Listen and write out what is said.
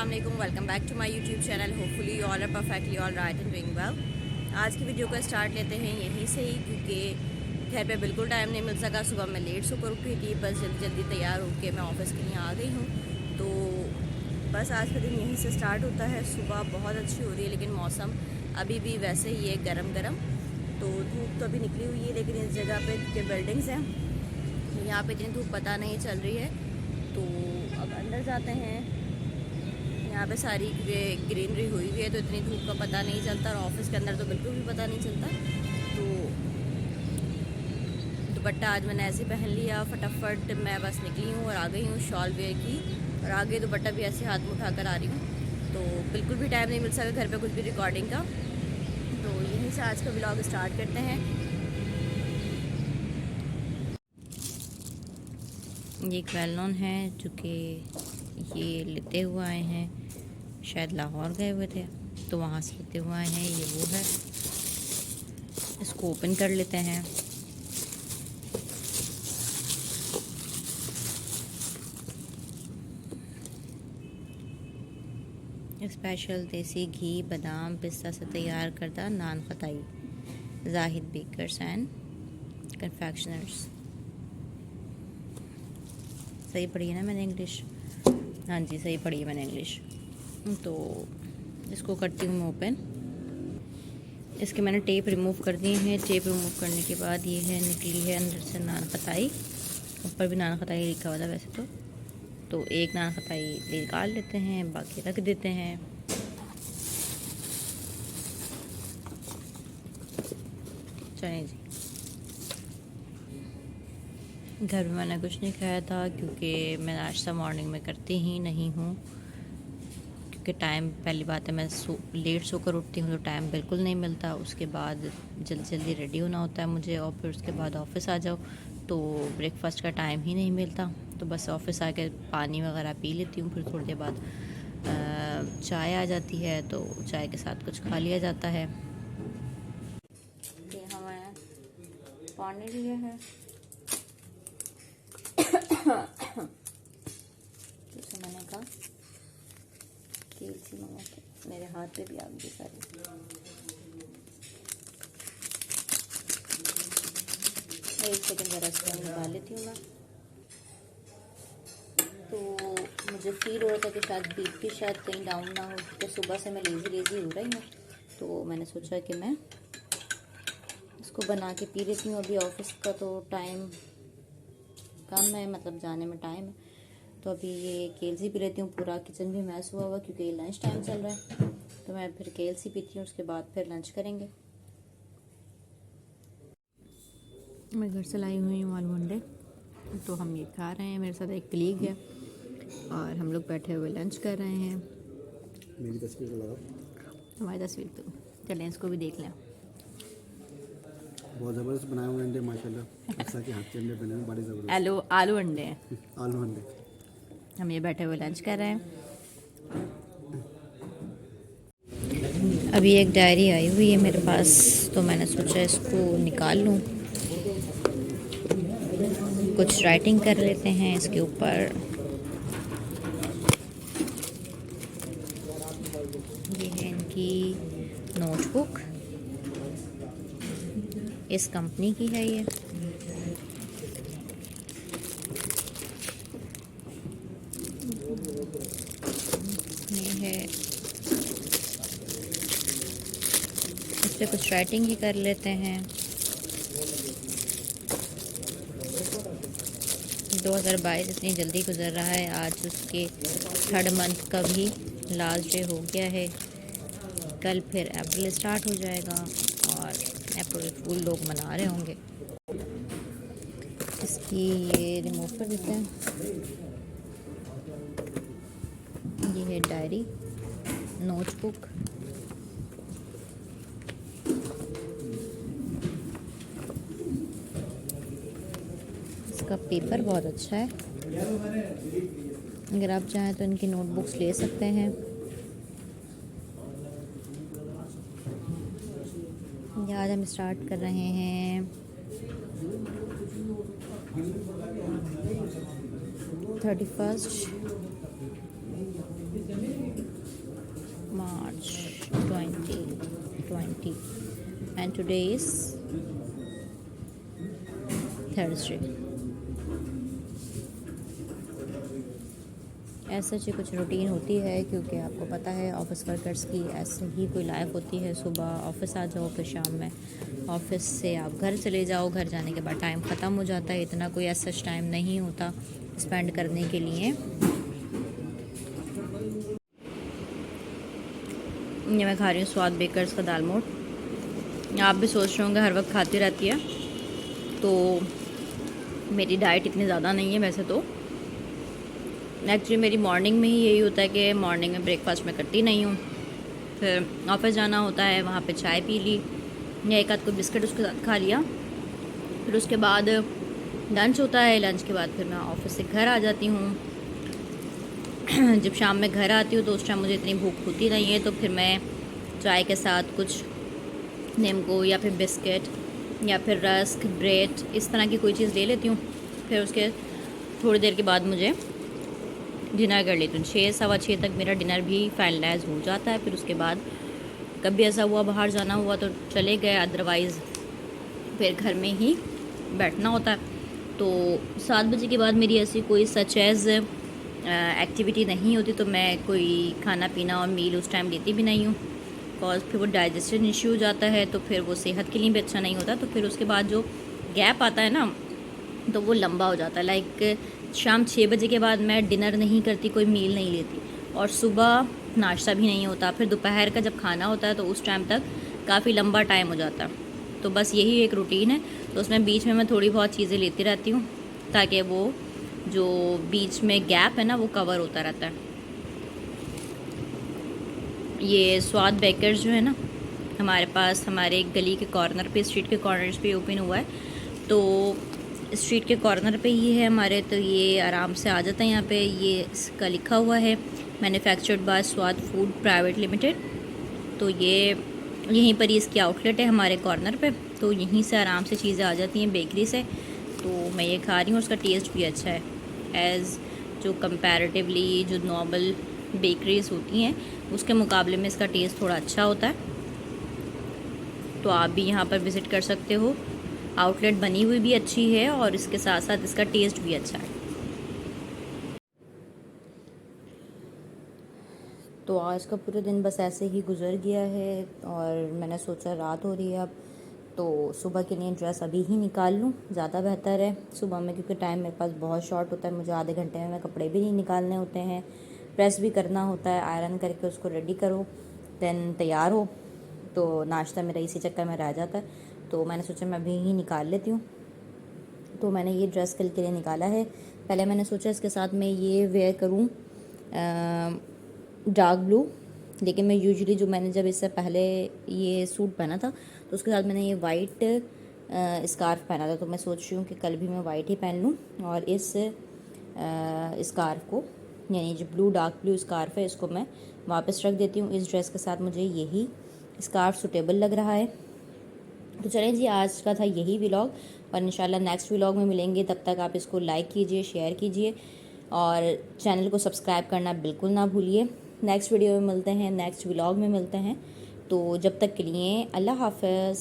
अस्सलामुअलैकुम, welcome back to my YouTube channel. Hopefully you all are perfectly all right and doing well. आज की video को start लेते हैं यहीं से ही, क्योंकि घर पे बिल्कुल टाइम नहीं मिल सका। सुबह मैं लेट सोकर उठी थी, बस जल्दी जल्दी तैयार होकर मैं ऑफिस के लिए आ गई हूँ। तो बस आज का दिन यहीं से स्टार्ट होता है। सुबह बहुत अच्छी हो रही है, लेकिन मौसम अभी भी वैसे ही है, गरम गरम। तो धूप तो अभी निकली हुई है, लेकिन इस जगह पे के बिल्डिंग्स हैं, यहाँ पे इतनी धूप पता नहीं चल रही है। तो अब अंदर जाते हैं। यहाँ पे सारी ग्रीनरी हुई हुई है, तो इतनी धूप का पता नहीं चलता, और ऑफिस के अंदर तो बिल्कुल भी पता नहीं चलता। तो दुपट्टा आज मैंने ऐसे पहन लिया, फटाफट मैं बस निकली हूँ और आ गई हूँ शॉल वेयर की, और आगे दुपट्टा भी ऐसे हाथ में उठा कर आ रही हूँ। तो बिल्कुल भी टाइम नहीं मिल सका घर पे कुछ भी रिकॉर्डिंग का। तो यहीं से आज का व्लॉग स्टार्ट करते हैं। ये एक वेल नोन है, जो कि ये लेते हुए आए हैं, शायद लाहौर गए हुए थे तो वहाँ से लेते हुए आए हैं। ये वो है, इसको ओपन कर लेते हैं। स्पेशल देसी घी, बादाम, पिस्ता से तैयार करदा नान खताई, जाहिद बेकर्स एंड कन्फेक्शनर्स। सही पढ़ी है ना मैंने इंग्लिश? हाँ जी, सही पढ़ी है मैंने इंग्लिश। तो इसको करती हूँ मैं ओपन। इसके मैंने टेप रिमूव कर दिए हैं। टेप रिमूव करने के बाद ये है, निकली है अंदर से नान खताई। ऊपर भी नान खताई लिखा हुआ था वैसे तो एक नान खताई निकाल लेते हैं, बाकी रख देते हैं। चलें जी। घर में मैंने कुछ नहीं खाया था, क्योंकि मैं नाश्ता मॉर्निंग में करती ही नहीं हूँ, क्योंकि टाइम, पहली बात है मैं लेट सोकर उठती हूँ तो टाइम बिल्कुल नहीं मिलता। उसके बाद जल्दी जल्दी रेडी होना होता है मुझे, और फिर उसके बाद ऑफिस आ जाओ तो ब्रेकफास्ट का टाइम ही नहीं मिलता। तो बस ऑफिस आके पानी वगैरह पी लेती हूँ, फिर थोड़ी देर बाद चाय आ जाती है, तो चाय के साथ कुछ खा लिया जाता है। ये हमें पानी लिया है जैसे मैंने कहा केलसी मंगा के, मेरे हाथ पे भी आ गई सारी। एक सेकंड ज़रा इसको निकाल लेती हूँ मैं। तो मुझे फील हो रहा था कि शायद बीपी शायद कहीं डाउन ना हो, क्योंकि सुबह से मैं लेज़ी हो रही हूँ। तो मैंने सोचा कि मैं इसको बना के पी लेती हूँ। अभी ऑफिस का तो टाइम कम है, मतलब जाने में टाइम है, तो अभी ये केलसी पी लेती हूँ। पूरा किचन भी मैस हुआ क्योंकि ये लंच टाइम चल रहा है, तो मैं फिर केलसी पीती हूँ, उसके बाद फिर लंच करेंगे। मैं घर से लाई हुई हूँ आलू अंडे, तो हम ये खा रहे हैं। मेरे साथ एक कलीग है और हम लोग बैठे हुए लंच कर रहे हैं। मेरी तस्वीर को लगाओ, हमारी तस्वीर तो चलें, इसको भी देख लें। बहुत ज़बरदस्त बनाए हुए अंडे माशाल्लाह। ऐसा कि हाथ के अंडे बने हुए बड़े ज़बरदस्त। आलू अंडे हैं। आलू अंडे। हम ये बैठे हुए लंच कर रहे हैं। अभी एक डायरी आई हुई है मेरे पास, तो मैंने सोचा इसको निकाल लूँ, कुछ राइटिंग कर लेते हैं इसके ऊपर। ये है इनकी नोटबुक, इस कंपनी की है ये। है इस पर कुछ राइटिंग ही कर लेते हैं। 2022 इतनी जल्दी गुजर रहा है, आज उसके 3rd मंथ का भी लास्ट डे हो गया है। कल फिर अप्रैल स्टार्ट हो जाएगा, और अप्रैल फूल लोग मना रहे होंगे। इसकी ये रिमूव कर देते हैं। ये है डायरी, नोटबुक। इसका पेपर बहुत अच्छा है, अगर आप चाहें तो इनकी नोटबुक्स ले सकते हैं। आज हम स्टार्ट कर रहे हैं 31 एंड टुडे इज़ थर्सडे। ऐसा ही कुछ रूटीन होती है, क्योंकि आपको पता है ऑफिस वर्कर्स की ऐसे ही कोई लाइफ होती है। सुबह ऑफिस आ जाओ, फिर शाम में ऑफिस से आप घर चले जाओ, घर जाने के बाद टाइम ख़त्म हो जाता है, इतना कोई ऐसा टाइम नहीं होता स्पेंड करने के लिए। ये मैं खा रही हूँ स्वाद बेकर्स का दाल मोठ। आप भी सोच रहे होंगे हर वक्त खाती रहती है, तो मेरी डाइट इतनी ज़्यादा नहीं है वैसे तो। एक्चुअली मेरी मॉर्निंग में ही यही होता है कि मॉर्निंग में ब्रेकफास्ट मैं करती नहीं हूँ, फिर ऑफिस जाना होता है, वहाँ पे चाय पी ली या एक आध को बिस्किट उसके साथ खा लिया, फिर उसके बाद लंच होता है, लंच के बाद फिर मैं ऑफिस से घर आ जाती हूँ। जब शाम में घर आती हूँ तो उस टाइम मुझे इतनी भूख होती नहीं है, तो फिर मैं चाय के साथ कुछ नींबू या फिर बिस्किट या फिर रस्क, ब्रेड, इस तरह की कोई चीज़ ले लेती हूँ। फिर उसके थोड़ी देर के बाद मुझे डिनर कर लेती हूँ। 6 सवा 6 तक मेरा डिनर भी फाइनलाइज हो जाता है। फिर उसके बाद कभी ऐसा हुआ बाहर जाना हुआ तो चले गए, अदरवाइज़ फिर घर में ही बैठना होता है। तो 7 बजे के बाद मेरी ऐसी कोई सच एज़ एक्टिविटी नहीं होती, तो मैं कोई खाना पीना और मील उस टाइम लेती भी नहीं हूँ, बिकॉज फिर वो डाइजेशन इश्यू हो जाता है, तो फिर वो सेहत के लिए भी अच्छा नहीं होता। तो फिर उसके बाद जो गैप आता है ना, तो वो लंबा हो जाता है। लाइक शाम 6 बजे के बाद मैं डिनर नहीं करती, कोई मील नहीं लेती, और सुबह नाश्ता भी नहीं होता। फिर दोपहर का जब खाना होता है तो उस टाइम तक काफ़ी लंबा टाइम हो जाता है। तो बस यही एक रूटीन है, तो उसमें बीच में मैं थोड़ी बहुत चीज़ें लेती रहती हूँ, ताकि वो जो बीच में गैप है ना वो कवर होता रहता है। ये स्वाद बेकर्स जो है ना, हमारे पास हमारे गली के कॉर्नर पे, स्ट्रीट के कॉर्नर्स पे ओपन हुआ है, तो स्ट्रीट के कॉर्नर पे ही है हमारे, तो ये आराम से आ जाता है यहाँ पे। ये इसका लिखा हुआ है मैन्युफैक्चर्ड बाय स्वाद फूड प्राइवेट लिमिटेड। तो ये यहीं पर ही इसकी आउटलेट है हमारे कॉर्नर पे, तो यहीं से आराम से चीज़ें आ जाती हैं बेकरी से। तो मैं ये खा रही हूँ, उसका टेस्ट भी अच्छा है एज़ जो कंपैरेटिवली जो नॉर्मल बेकरीज होती हैं उसके मुकाबले में इसका टेस्ट थोड़ा अच्छा होता है। तो आप भी यहाँ पर विज़िट कर सकते हो। आउटलेट बनी हुई भी अच्छी है और इसके साथ साथ इसका टेस्ट भी अच्छा है। तो आज का पूरा दिन बस ऐसे ही गुजर गया है, और मैंने सोचा रात हो रही है अब, तो सुबह के लिए ड्रेस अभी ही निकाल लूँ, ज़्यादा बेहतर है सुबह में, क्योंकि टाइम मेरे पास बहुत शॉर्ट होता है। मुझे आधे घंटे में कपड़े भी नहीं निकालने होते हैं, प्रेस भी करना होता है, आयरन करके उसको रेडी करो, देन तैयार हो, तो नाश्ता मेरा इसी चक्कर में रह जाता है। तो मैंने सोचा मैं अभी ही निकाल लेती हूँ। तो मैंने ये ड्रेस कल के लिए निकाला है। पहले मैंने सोचा इसके साथ मैं ये वेयर करूँ डार्क ब्लू, लेकिन मैं यूजुअली जो मैंने जब इससे पहले ये सूट पहना था तो उसके साथ मैंने ये वाइट स्कार्फ़ पहना था, तो मैं सोच रही हूँ कि कल भी मैं वाइट ही पहन लूँ, और इस स्कार्फ़ को, यानी जो ब्लू डार्क ब्लू स्कार्फ़ है, इसको मैं वापस रख देती हूँ। इस ड्रेस के साथ मुझे यही स्कार्फ़ सूटेबल लग रहा है। तो चलें जी, आज का था यही व्लॉग, और इंशाल्लाह नेक्स्ट व्लॉग में मिलेंगे। तब तक आप इसको लाइक कीजिए, शेयर कीजिए, और चैनल को सब्सक्राइब करना बिल्कुल ना भूलिए। नेक्स्ट वीडियो में मिलते हैं, नेक्स्ट व्लॉग में मिलते हैं। तो जब तक के लिए अल्लाह हाफ़िज़।